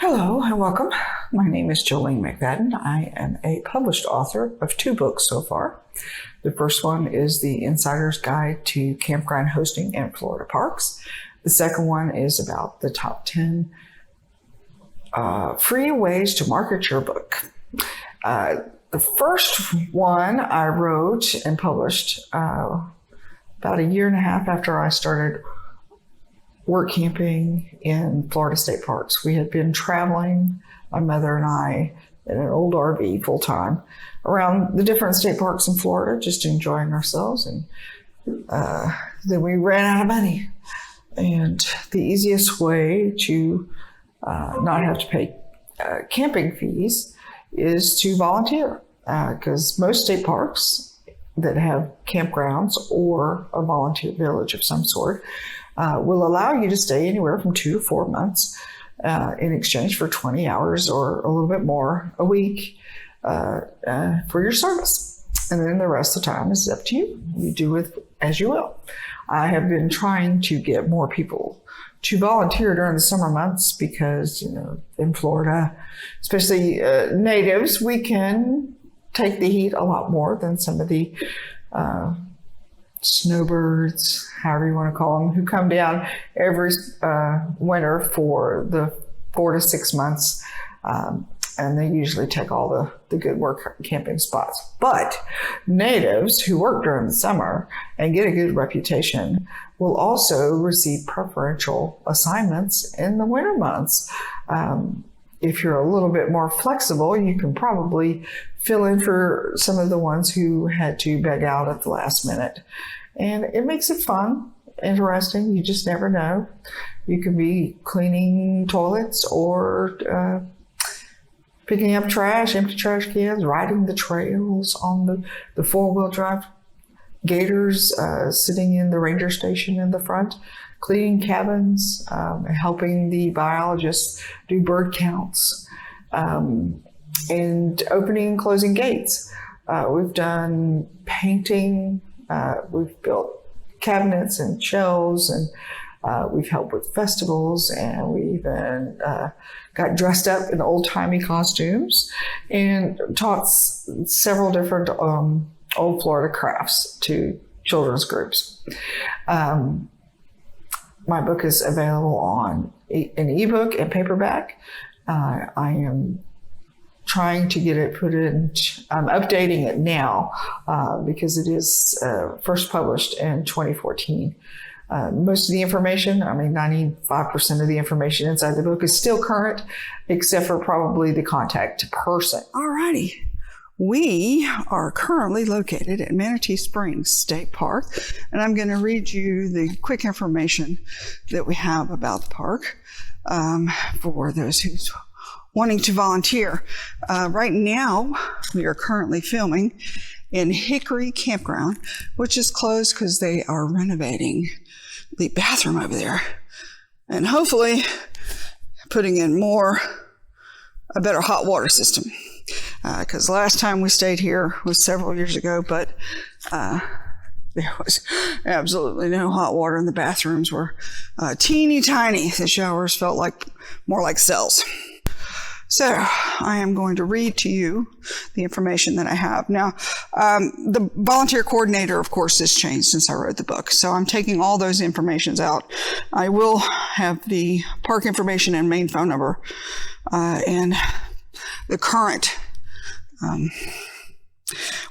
Hello and welcome. My name is Jolene MacFadden. I am a published author of 2 books so far. The first one is The Insider's Guide to Campground Hosting in Florida Parks. The second one is about the top 10 free ways to market your book. The first one I wrote and published about a year and a half after I started work camping in Florida state parks. We had been traveling, my mother and I, in an old RV full time around the different state parks in Florida, just enjoying ourselves. And then we ran out of money. And the easiest way to not have to pay camping fees is to volunteer, because most state parks that have campgrounds or a volunteer village of some sort will allow you to stay anywhere from 2 to 4 months in exchange for 20 hours or a little bit more a week for your service. And then the rest of the time is up to you. You do with as you will. I have been trying to get more people to volunteer during the summer months because, in Florida, especially natives, we can take the heat a lot more than some of the snowbirds, however you want to call them, who come down every winter for the 4 to 6 months. And they usually take all the good work camping spots. But natives who work during the summer and get a good reputation will also receive preferential assignments in the winter months. If you're a little bit more flexible, you can probably fill in for some of the ones who had to beg out at the last minute. And it makes it fun, interesting. You just never know. You could be cleaning toilets or picking up trash, empty trash cans, riding the trails on the 4-wheel drive gators, sitting in the ranger station in the front, cleaning cabins, helping the biologists do bird counts, and opening and closing gates. We've done painting, we've built cabinets and shelves, and we've helped with festivals, and we even got dressed up in old-timey costumes and taught several different old Florida crafts to children's groups. My book is available on an ebook and paperback. I am trying to get it put in, I'm updating it now because it is first published in 2014. Most of the information, 95% of the information inside the book is still current, except for probably the contact person. Alrighty. We are currently located at Manatee Springs State Park, and I'm going to read you the quick information that we have about the park for those who's wanting to volunteer. Right now, we are currently filming in Hickory Campground, which is closed because they are renovating the bathroom over there, and hopefully putting in a better hot water system. Because last time we stayed here was several years ago, but there was absolutely no hot water, and the bathrooms were teeny tiny. The showers felt more like cells. So I am going to read to you the information that I have. Now, the volunteer coordinator, of course, has changed since I wrote the book. So I'm taking all those informations out. I will have the park information and main phone number and the current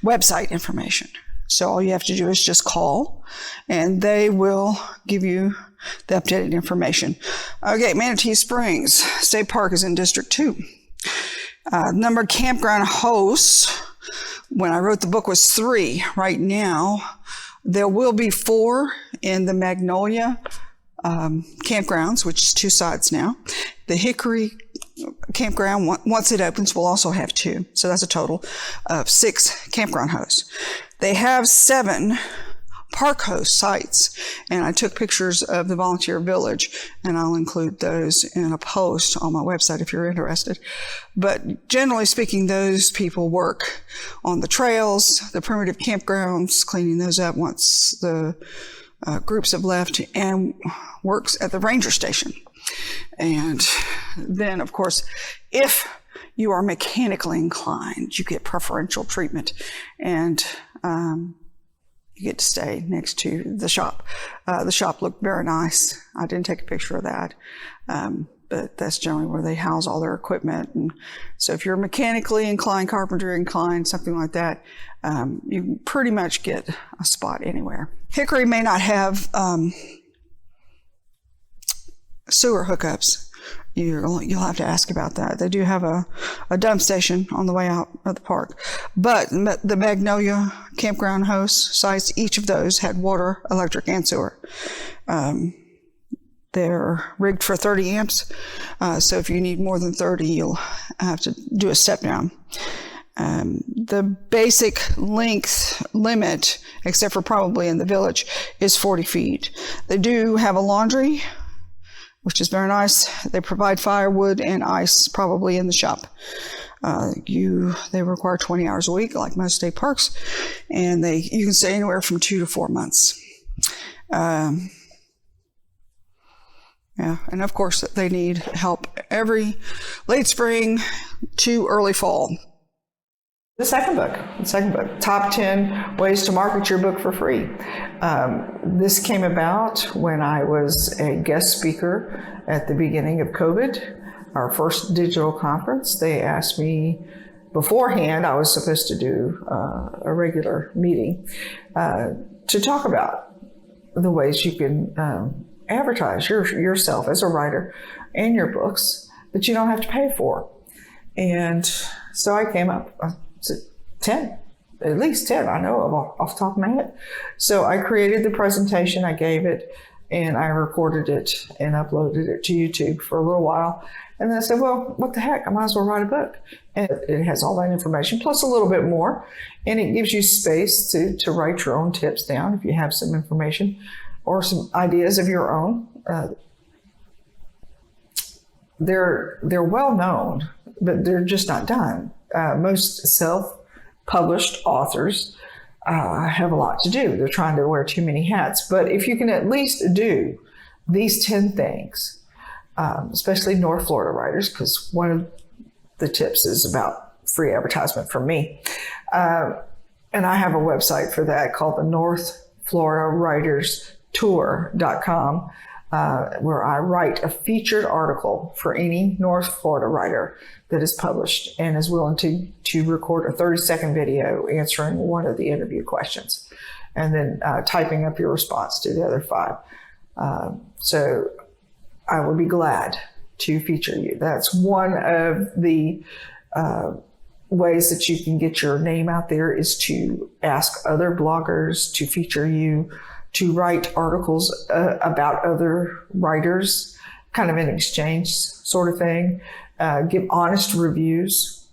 website information. So all you have to do is just call, and they will give you the updated information. Okay, Manatee Springs State Park is in District 2. Number of campground hosts, when I wrote the book, was 3. Right now, there will be 4 in the Magnolia campgrounds, which is 2 sides now. The Hickory campground, once it opens, will also have 2. So that's a total of 6 campground hosts. They have 7 park host sites, and I took pictures of the volunteer village, and I'll include those in a post on my website if you're interested. But generally speaking, those people work on the trails, the primitive campgrounds, cleaning those up once the groups have left, and works at the ranger station. And then, of course, if you are mechanically inclined, you get preferential treatment, and you get to stay next to the shop. The shop looked very nice. I didn't take a picture of that, but that's generally where they house all their equipment. And so if you're mechanically inclined, carpentry inclined, something like that, you can pretty much get a spot anywhere. Hickory may not have sewer hookups. You'll have to ask about that. They do have a dump station on the way out of the park. But the Magnolia campground host sites, each of those had water, electric, and sewer. They're rigged for 30 amps. So if you need more than 30, you'll have to do a step down. The basic length limit, except for probably in the village, is 40 feet. They do have a laundry, which is very nice. They provide firewood and ice probably in the shop. They require 20 hours a week, like most state parks, and you can stay anywhere from 2 to 4 months. And of course they need help every late spring to early fall. The second book, Top 10 Ways to Market Your Book for Free. This came about when I was a guest speaker at the beginning of COVID, our first digital conference. They asked me beforehand, I was supposed to do a regular meeting, to talk about the ways you can advertise yourself as a writer and your books that you don't have to pay for. And so I came up 10, at least 10, I know of off the top of my head. So I created the presentation, I gave it, and I recorded it and uploaded it to YouTube for a little while. And then I said, well, what the heck, I might as well write a book. And it has all that information, plus a little bit more. And it gives you space to write your own tips down if you have some information or some ideas of your own. They're well known, but they're just not done. Most self-published authors have a lot to do. They're trying to wear too many hats. But if you can at least do these 10 things, especially North Florida writers, because one of the tips is about free advertisement from me. And I have a website for that called the North Florida Writers Tour.com, where I write a featured article for any North Florida writer that is published and is willing to record a 30-second video answering one of the interview questions and then typing up your response to the other 5. So I would be glad to feature you. That's one of the ways that you can get your name out there, is to ask other bloggers to feature you, to write articles about other writers, kind of an exchange sort of thing. Give honest reviews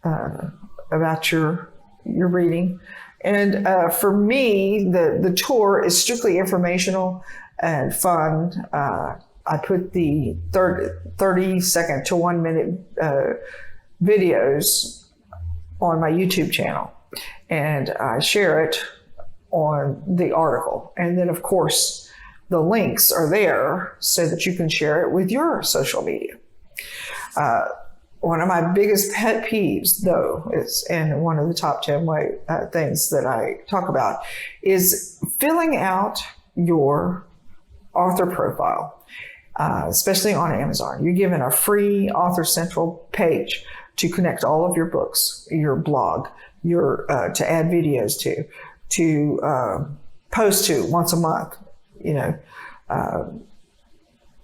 about your reading. And for me, the tour is strictly informational and fun. I put the 30-second to 1-minute videos on my YouTube channel, and I share it on the article. And then, of course, the links are there so that you can share it with your social media. One of my biggest pet peeves, though, is, and one of the top 10 things that I talk about, is filling out your author profile, especially on Amazon. You're given a free Author Central page to connect all of your books, your blog, to add videos to post to once a month,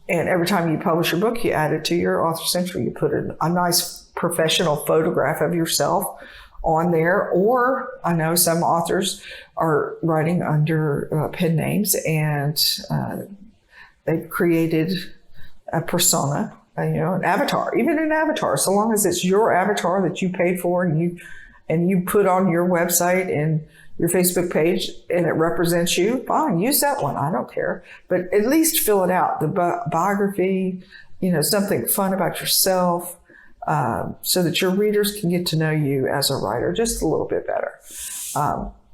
and every time you publish your book, you add it to your Author Central. You put a nice professional photograph of yourself on there. Or I know some authors are writing under pen names, and they've created a persona, an avatar, even an avatar, so long as it's your avatar that you paid for and you put on your website and your Facebook page, and it represents you, fine, use that one. I don't care. But at least fill it out, the biography, something fun about yourself, so that your readers can get to know you as a writer just a little bit better.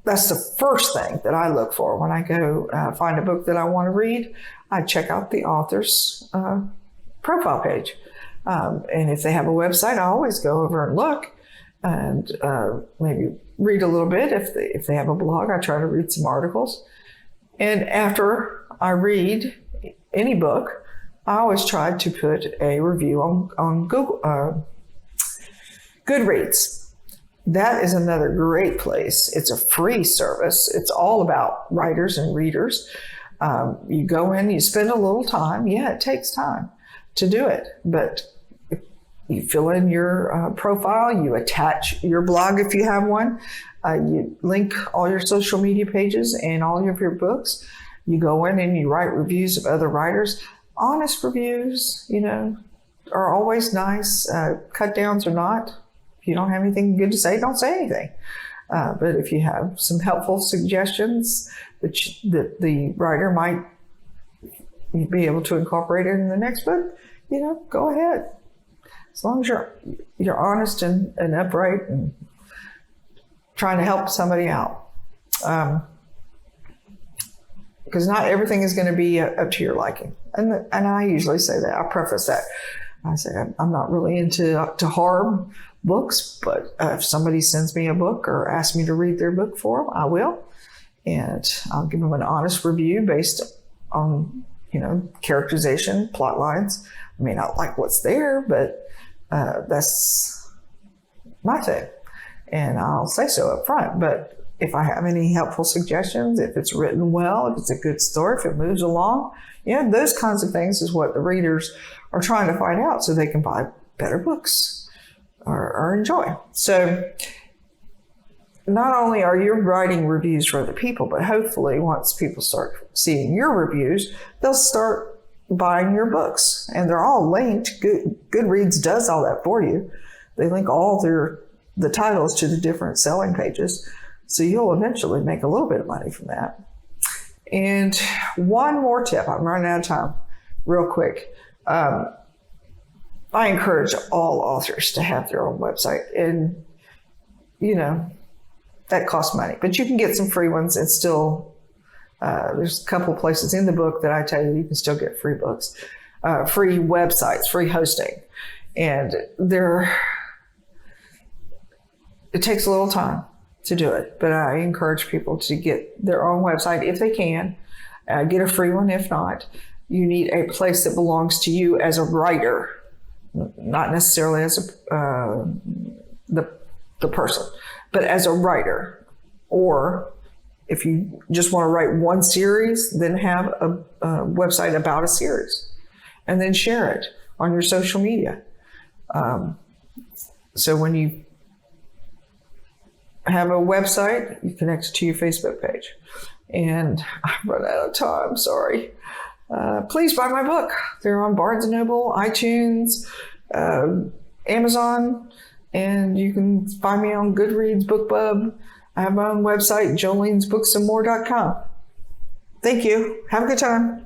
That's the first thing that I look for when I go find a book that I want to read. I check out the author's profile page. And if they have a website, I always go over and look and maybe read a little bit. If they have a blog, I try to read some articles. And after I read any book, I always try to put a review on Google, Goodreads. That is another great place. It's a free service. It's all about writers and readers. You go in, you spend a little time. Yeah, it takes time to do it, but you fill in your profile, you attach your blog if you have one, you link all your social media pages and all of your books. You go in and you write reviews of other writers. Honest reviews, are always nice. Cut downs or not. If you don't have anything good to say, don't say anything. But if you have some helpful suggestions that the writer might be able to incorporate in the next book, go ahead. As long as you're honest and upright and trying to help somebody out. Because not everything is going to be up to your liking. And I usually say that. I preface that. I say I'm not really into horror books, but if somebody sends me a book or asks me to read their book for them, I will. And I'll give them an honest review based on, characterization, plot lines. I may not like what's there, but that's my thing. And I'll say so up front. But if I have any helpful suggestions, if it's written well, if it's a good story, if it moves along, those kinds of things is what the readers are trying to find out so they can buy better books or enjoy. So not only are you writing reviews for other people, but hopefully once people start seeing your reviews, they'll start buying your books. And they're all linked. Goodreads does all that for you. They link all the titles to the different selling pages. So you'll eventually make a little bit of money from that. And one more tip, I'm running out of time, real quick. I encourage all authors to have their own website. And, that costs money. But you can get some free ones and still, there's a couple of places in the book that I tell you can still get free books, free websites, free hosting. And it takes a little time to do it, but I encourage people to get their own website if they can. Get a free one if not. You need a place that belongs to you as a writer, not necessarily as the person, but as a writer. Or if you just want to write one series, then have a website about a series and then share it on your social media. So when you have a website, you connect it to your Facebook page. And I've run out of time, sorry. Please buy my book. They're on Barnes & Noble, iTunes, Amazon, and you can find me on Goodreads, BookBub. I have my own website, jolensbooksandmore.com. Thank you. Have a good time.